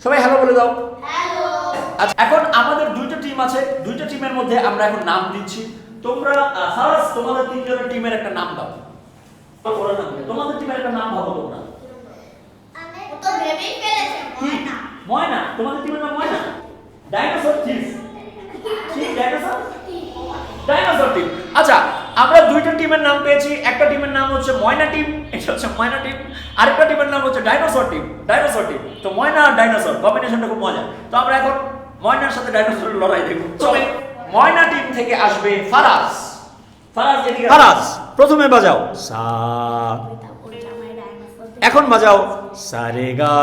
সবাই হ্যালো বলে দাও। হ্যালো। আচ্ছা, এখন আমাদের দুইটা টিম আছে, দুইটা টিমের মধ্যে আমরা এখন নাম দিচ্ছি। তোমরা ফার্স্ট তোমাদের তিনজনের টিমের একটা নাম দাও। তোমাদের টিমের একটা নাম ভাবো তোমরা। আমি তো ভেবেই ফেলেছি ময়না। ময়না, তোমাদের টিমের নাম ময়না। Dinosaur team. ঠিক ডাইনোসর? Dinosaur team. আচ্ছা, আমরা দুইটা টিমের নাম পেয়েছি। একটা টিমের নাম হচ্ছে ময়না টিম, এটা হচ্ছে ময়না টিম। আরেকটা টিমের নাম হচ্ছে ডাইনোসর টিম, ডাইনোসর টিম। তো ময়না আর ডাইনোসর কম্বিনেশনটা খুব মজা। তো আমরা এখন ময়নার সাথে ডাইনোসরের লড়াই দেখব। চলে, ময়না টিম থেকে আসবে ফারাজ। ফারাজ এদিকে। ফারাজ প্রথমে বাজাও সা, এখন বাজাও সা রে গা,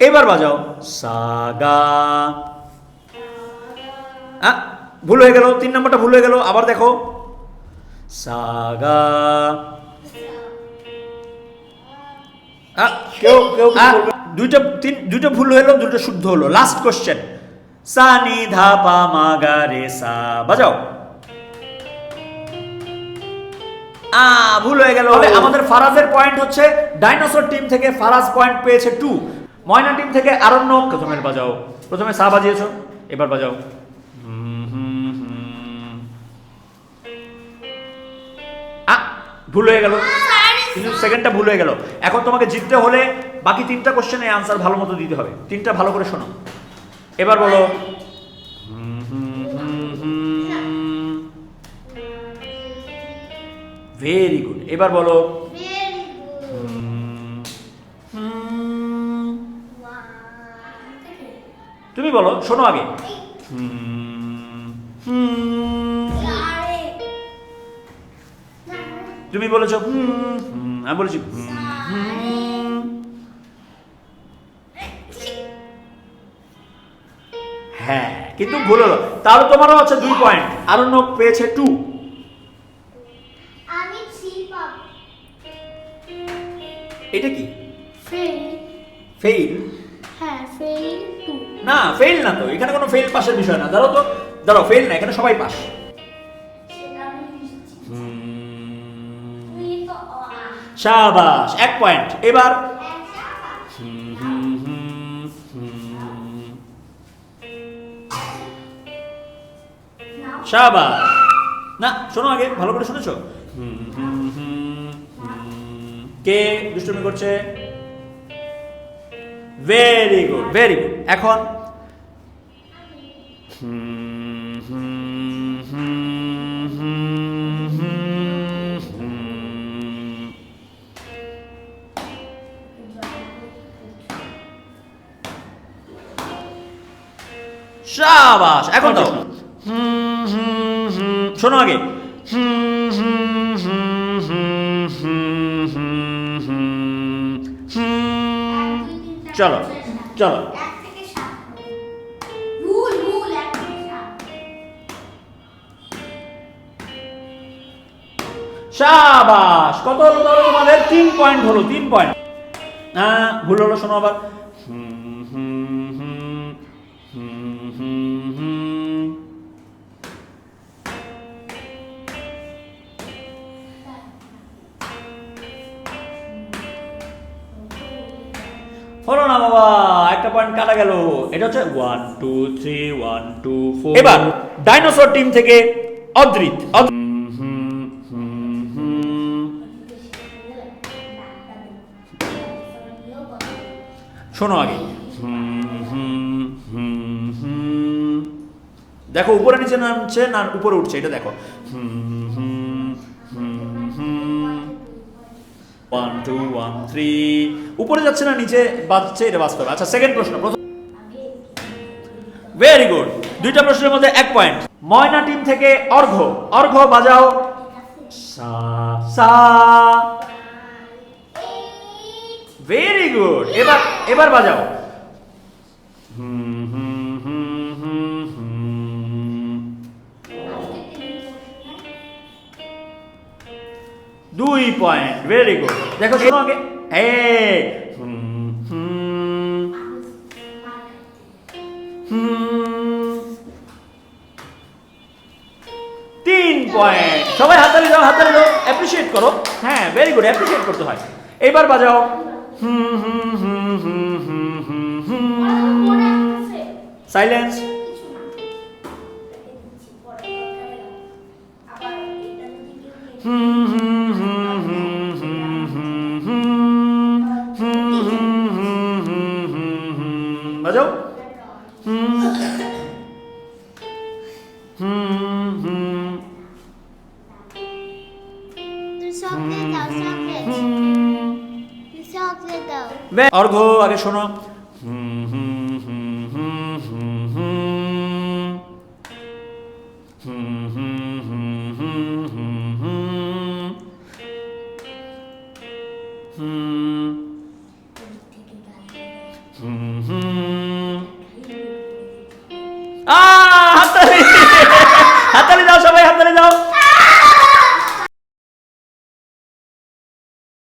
এবার বাজাও সা গা। ভুল হয়ে গেল, 3 নম্বরটা ভুল হয়ে গেল। আবার দেখো সা গা। কেউ কেউ দুইটা ভুল হলো, দুটো শুদ্ধ হলো। লাস্ট কোশ্চেন সা নি ধা পা মা গা রে সা, বাজাও। ভুল হয়ে গেল। তাহলে আমাদের ফারাজের পয়েন্ট হচ্ছে, ডাইনোসর টিম থেকে ফারাজ পয়েন্ট পেয়েছে 2, ময়না টিম থেকে আরণ্যক। প্রথমে বাজাও, প্রথমে সা বাজিয়েছো, এবার বাজাও। ভুল হয়ে গেল, কিন্তু সেকেন্ডটা ভুল হয়ে গেল। এখন তোমাকে জিততে হলে বাকি 3টা কোশ্চেনের আনসার ভালো মতো দিতে হবে। 3টা ভালো করে শোনো। এবার বলো ভেরি গুড। এবার বলো তুমি বলো, শোনো আগে। তুমি বলেছো আমি বলেছি হ্যাঁ, কিন্তু ভুল হলো। তাহলে তোমারও আছে 2 পয়েন্ট, আরণ্যক পেয়েছে 2। আমি 3 পাবো। এটা কি ফেল? ফেইল? হ্যাঁ, ফেল 2। না, ফেইল না তো, এখানে কোনো ফেইল পাসের বিষয় না। দাঁড়াও তো, দাঁড়াও, ফেইল না, এখানে সবাই পাস। সেটা আমি বুঝছি। তুই তো শাবাশ, 1 পয়েন্ট। এবার শাবাশ। না, শোনো আগে, ভালো করে শুনেছো? কে দুষ্টুমি করছে? Very good, very good. এখন শাবাশ। এখন দাও। শোনো আগে। চলো চলো। 1 থেকে 7। রুল 1 থেকে 7। শাবাশ। কত হলো তাহলে তোমাদের? 3 পয়েন্ট হলো, 3 পয়েন্ট। ভুল হলো, শোনো আবার। হলো না বাবা, একটা পয়েন্ট কাটা গেল। এটা হচ্ছে 1 2 3 1 2 4। এবার ডাইনোসর টিম থেকে অদ্রিত। শোনো আগে। দেখো উপরে নিচে নামছে না উপরে উঠছে, এটা দেখো। 1 2 1 3 উপরে যাচ্ছে না নিচে বাজছে, এটা বাস্তব। আচ্ছা, সেকেন্ড প্রশ্ন। Very good. 2টা প্রশ্নের মধ্যে 1 পয়েন্ট। ময়না টিম থেকে অর্ঘ্য। অর্ঘ্য বাজাও সা সা। Very good. এবার বাজাও 2 পয়েন্ট। Very good. দেখো শোনো আগে। 3 পয়েন্ট। সবাই হাততালি দাও, হাততালি দাও, অ্যাপ্রিশিয়েট করো। হ্যাঁ, ভেরি গুড, অ্যাপ্রিশিয়েট করতে হয়। এবার বাজাও মনে আছে সাইলেন্স। কিছু না রেখে দিচ্ছি পরে আবার এটা যদি কেউ বাজাও। চকলেট দাও চকলেট চকলেট দাও অর্ঘ আগে শোনো। হাততালি হাততালি দাও সবাই, হাততালি দাও।